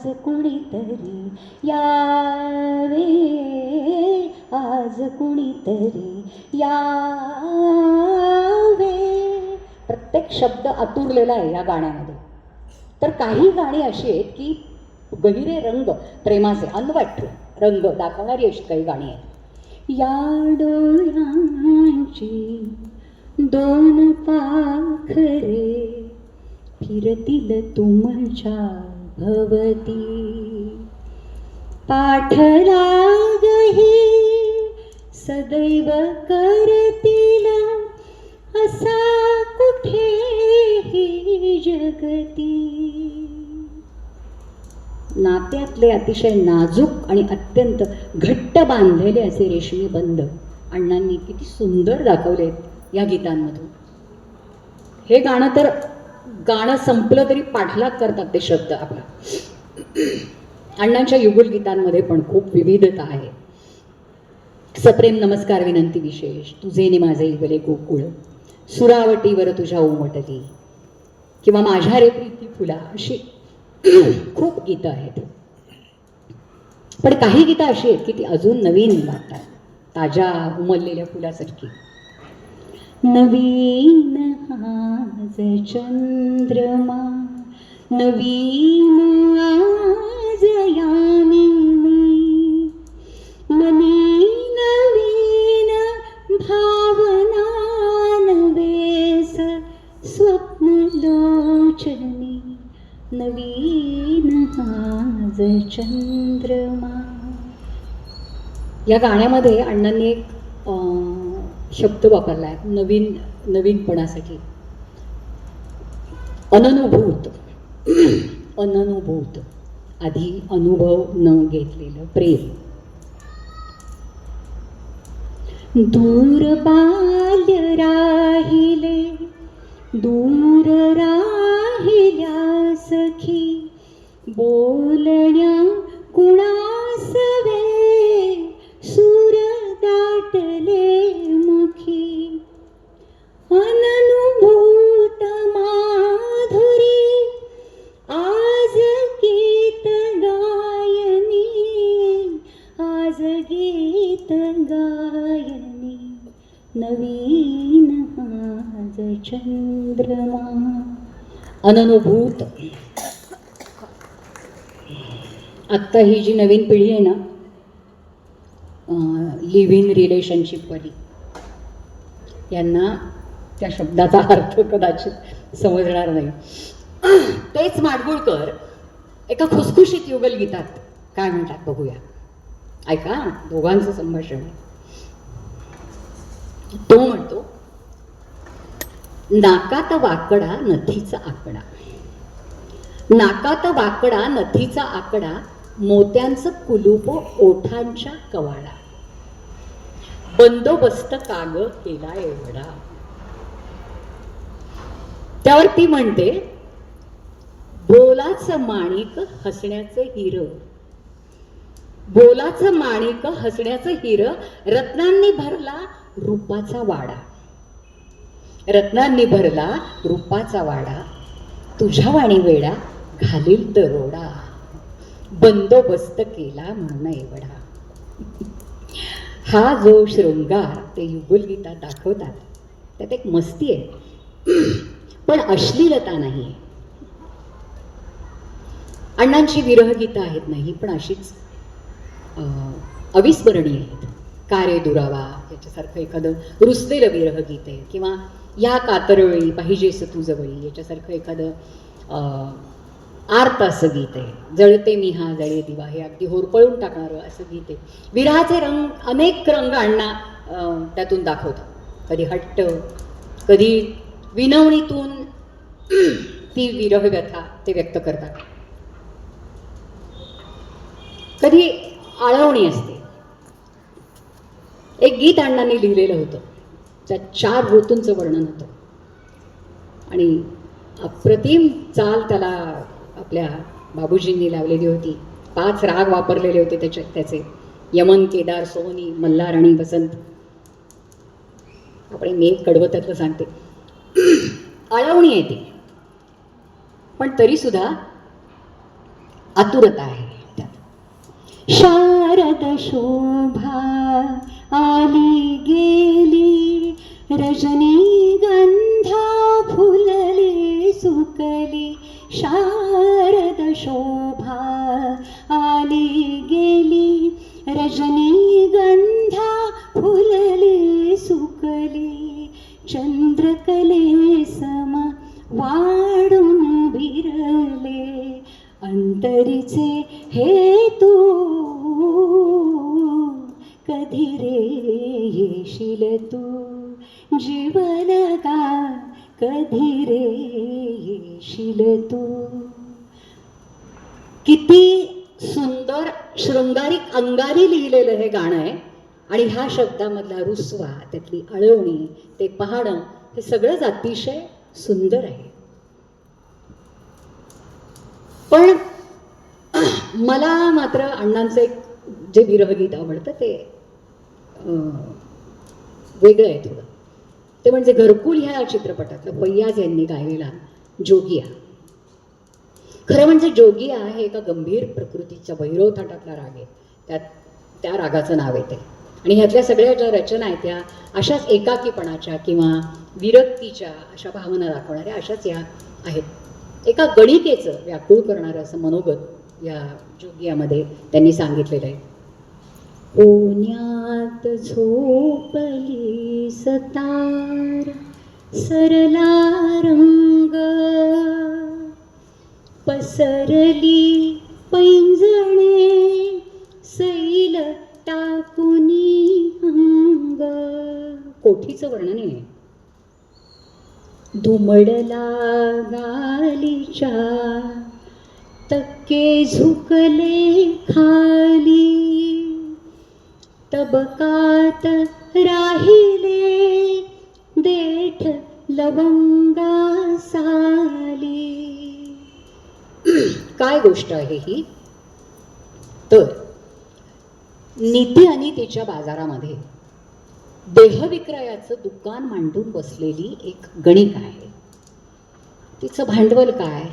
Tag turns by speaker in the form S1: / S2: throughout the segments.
S1: आज कुणीतरी यावे, आज कुणीतरी यावे. प्रत्येक शब्द आतुरलेला आहे या गाण्यामध्ये. तर काही गाणी अशी आहेत की गहिरे रंग प्रेमाचे अनवट रंग दाखवणारी अशी काही गाणी आहेत. या डोळ्यांची दोन पाखरे फिरतील तुमच्या भवती, पाठलाग ही सदैव करतील असा कुठेही जगती. नात्यातले अतिशय नाजूक आणि अत्यंत घट्ट बांधलेले असे रेशमी बंध अण्णांनी किती सुंदर दाखवलेत या गीतांमधून. हे गाणं तर गाणं संपलं तरी पाठलाग करतात ते शब्द आपला. अण्णांच्या युगुल गीतांमध्ये पण खूप विविधता आहे. सप्रेम नमस्कार विनंती विशेष, तुझे नि माझे इवले गोकुळ, सुरावटीवर तुझ्या उमटली, किंवा माझ्या रे प्रीती फुला, अशी खूप गीतं आहेत. पण काही गीतं अशी आहेत की ती अजून नवीन वाटतात, ताज्या उमललेल्या फुलासारखी. नवीन आज चंद्रमा, नवीन आज यामिनी, मनी नवीन भावना, नवेस स्वप्न लोचनी, नवीन आज चंद्रमा. या गाण्यामध्ये अण्णांनी एक शब्द वापरला आहे नवीनपणासाठी, अननुभूत. अननुभूत, आधी अनुभव न घेतलेलं प्रेम. दूर बाल्य राहिले, दूर राहिल्या सखी, बोलण्या कुणास वे, सूर दाटले मुखी, अननुभूत माधुरी, आज गीत गायनी, आज गीत गायनी, नवीन आज चंद्रमा. अननुभूत. आत्ता ही जी नवीन पिढी आहे ना, लिव्ह इन रिलेशनशिपवाली, यांना त्या शब्दाचा अर्थ कदाचित समजणार नाही. तेच माडगुळकर एका खुसखुशीत युगल गीतात काय म्हणतात बघूया. ऐका, दोघांचं संभाषण आहे. तो म्हणतो, नाकात वाकडा नथीचा आकडा, नाकात वाकडा नथीचा आकडा, मोत्यांचं कुलूप ओठांच्या कवाडा, बंदोबस्त काग केला एवढा. त्यावर ती म्हणते, बोलाचं माणिक हसण्याचं हिर, बोलाचं माणिक हसण्याचं हिर, रत्नांनी भरला रूपाचा वाडा, रत्नांनी भरला रूपाचा वाडा, तुझ्या वाणी वेडा घालील दरोडा, बंदोबस्त केला म्हणून एवढा. हा जो शृंगार ते युगुल गीतात दाखवतात, त्यात एक मस्ती आहे पण अश्लीलता नाही आहे. अण्णांची विरह गीतं आहेत नाही, पण अशीच अविस्मरणीय आहेत. का रे दुरावा याच्यासारखं एखादं रुसलेलं विरह गीत आहे, किंवा या कातरवेळी पाहिजेस तू जवळी याच्यासारखं एखादं आर्त असं गीत आहे. जळते मी हा जळे दिवा, हे अगदी होरपळून टाकणारं असं गीत आहे. विरहाचे रंग, अनेक रंग अण्णा त्यातून दाखवतात. कधी हट्ट, कधी विनवणीतून ती विरह व्यथा ते व्यक्त करतात, कधी आळवणी असते. एक गीत अण्णांनी लिहिलेलं होतं, त्यात 4 ऋतूंचं वर्णन होतं आणि अप्रतिम चाल त्याला आपल्या बाबूजींनी लावलेली होती. 5 राग वापरलेले होते त्याचे, यमन, केदार, सोहनी, मल्हार आणि वसंत. आपण मी कडवं सांगते. आळवणी येते, पण तरी सुद्धा आतुरता आहे त्यात. शारद शोभा आली गेली, रजनीगंधा फुलली सुकली. शारद शोभा आली गेली, रजनीगंधा फुलली सुकली. चंद्रकले सम वाढून विरले, अंतरीचे हेतू कधी रे येशील तू. जीवलगा कधी रे येशील तू. किती सुंदर शृंगारिक अंगारी लिहिलेलं हे गाणं आहे. आणि ह्या शब्दामधला रुसवा, त्यातली आळवणी, ते पाहणं, हे सगळंच अतिशय सुंदर आहे. पण मला मात्र अण्णांचं एक जे विरहगीत आवडतं ते वेगळं आहे थोडं. ते म्हणजे घरकुल ह्या चित्रपटातलं फैयाज यांनी गायलेला जोगिया. खरं म्हणजे जोगिया हे एका गंभीर प्रकृतीच्या भैरव थाटातला राग आहे. त्या रागाचं नाव येते. आणि ह्यातल्या सगळ्या ज्या रचना आहेत त्या अशाच एकाकीपणाच्या किंवा विरक्तीच्या अशा भावना दाखवणाऱ्या अशाच या आहेत. एका गणिकेचं व्याकुळ करणारं असं मनोगत या जोगियामध्ये त्यांनी सांगितलेलं आहे. पुण्यात झोपली सतार, सरला रंग, पसरली पैंजणे, सैल टाकुनी अंग. कोठीचं वर्णन आहे. धुमडला गालीच्या, तक्के झुकले खाली, तबकात राहिले देठ लवंगा साली. काय गोष्ट आहे ही तर नीती आणि तिच्या बाजारामध्ये देहविक्रयाचं दुकान मांडून बसलेली एक गणिका आहे. तिचं भांडवल काय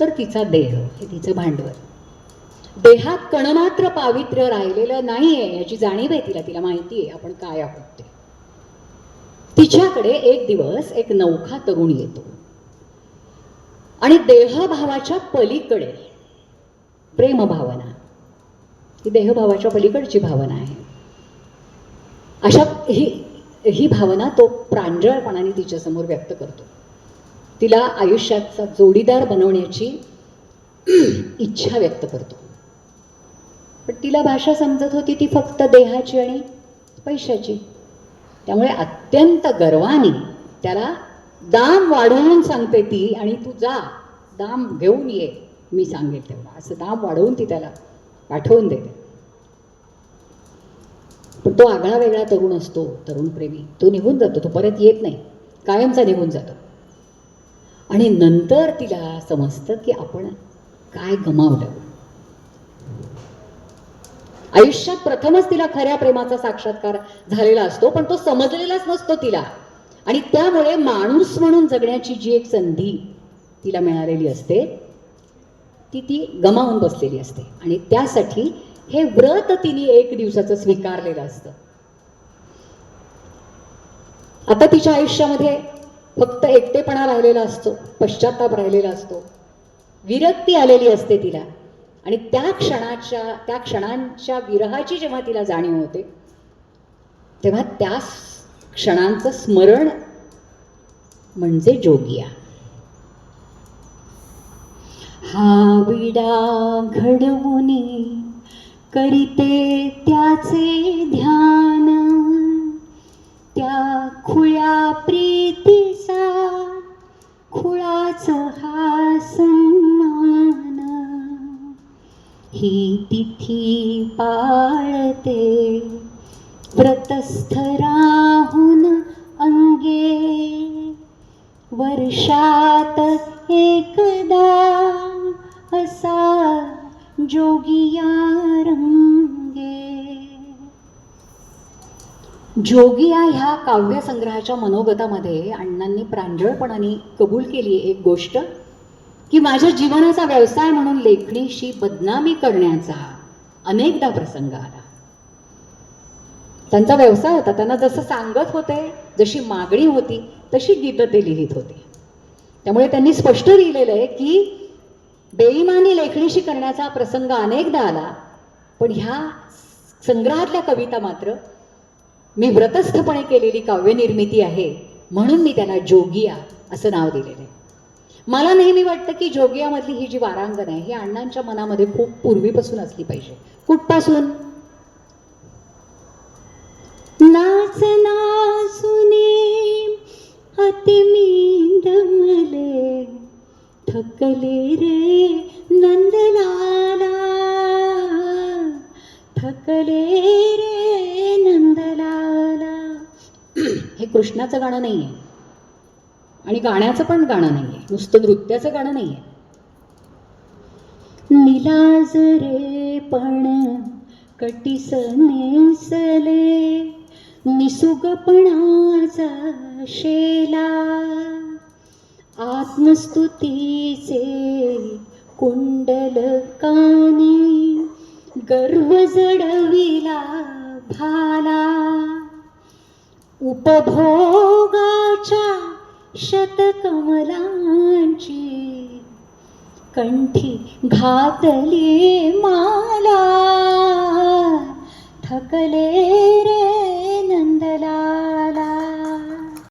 S1: तर तिचा देह हे तिचं भांडवल. देहात कणमात्र पावित्र्य राहिलेलं नाहीये याची जाणीव आहे तिला. तिला माहिती आहे आपण काय आहोत ते. तिच्याकडे एक दिवस एक नवखा तरुण येतो आणि देहभावाच्या पलीकडे प्रेमभावना, ही देहभावाच्या पलीकडची भावना आहे. अशा ही भावना तो प्रांजळपणाने तिच्यासमोर व्यक्त करतो. तिला आयुष्याचा जोडीदार बनवण्याची इच्छा व्यक्त करतो. पण तिला भाषा समजत होती ती फक्त देहाची आणि पैशाची. त्यामुळे अत्यंत गर्वाने त्याला दाम वाढवून सांगते ती. आणि तू जा दाम घेऊन ये, मी सांगेल तेवढा, असं दाम वाढवून ती त्याला पाठवून देते. पण तो आगळा वेगळा तरुण असतो, तरुण प्रेमी. तो निघून जातो, तो परत येत नाही, कायमचा निघून जातो. आणि नंतर तिला समजतं की आपण काय गमावलं. आयुष्यात प्रथमच तिला खऱ्या प्रेमाचा साक्षात्कार झालेला असतो, पण तो समजलेलाच नसतो तिला. आणि त्यामुळे माणूस म्हणून जगण्याची जी एक संधी तिला मिळालेली असते ती गमावून बसलेली असते. आणि त्यासाठी हे व्रत तिने एक दिवसाचं स्वीकारलेलं असतं. आता तिच्या आयुष्यामध्ये फक्त एकटेपणा राहिलेला असतो, पश्चाताप राहिलेला असतो, विरक्ती आलेली असते तिला. आणि त्या क्षणांच्या विरहाची जेव्हा तिला जाणीव होते तेव्हा त्या क्षणांचं स्मरण म्हणजे जोगिया. हा विडा घडवुनी करीते त्याचे ध्यान, त्या खुळ्या प्रीतीचा खुळाच हा सन्मान. ही तिथी पाळते व्रतस्थ राहून अंगे, वर्षात एकदा असा जोगिया रंगे. जोगिया ह्या काव्यसंग्रहाच्या मनोगतामध्ये अण्णांनी प्रांजळपणाने कबूल केली एक गोष्ट की माझ्या जीवनाचा व्यवसाय म्हणून लेखणीशी बदनामी करण्याचा अनेकदा प्रसंग आला. त्यांचा व्यवसाय होता, त्यांना जसं सांगत होते, जशी मागणी होती तशी गीतं ते लिहित होते. त्यामुळे त्यांनी स्पष्ट लिहिलेलं आहे की बेईमानी लेखणीशी करण्याचा प्रसंग अनेकदा आला, पण ह्या संग्रहातल्या कविता मात्र मी व्रतस्थपणे केलेली काव्यनिर्मिती आहे, म्हणून मी त्याला जोगिया असं नाव दिलेलं आहे. मला नेहमी वाटतं की जोगियामधली ही जी वारांगण आहे ही अण्णांच्या मनामध्ये खूप पूर्वीपासून असली पाहिजे. कुठपासून? नाच नाचुने अति मी दमले, थकले रे नंदलाला, थकले रे नंदलाला. हे कृष्णाचं गाणं नाही आहे आणि गाण्याचं पण गाणं नाही आहे, नुसतं नृत्याचं गाणं नाही आहे. निलाज रे पण कटीस नेसले, निसुगपणाचा शेला, आत्मस्तुतीचे कुंडल कानी, गर्व जडविला भाला, उपभोगाच्या शतकमलांची कंठी घातली माला, थकले रे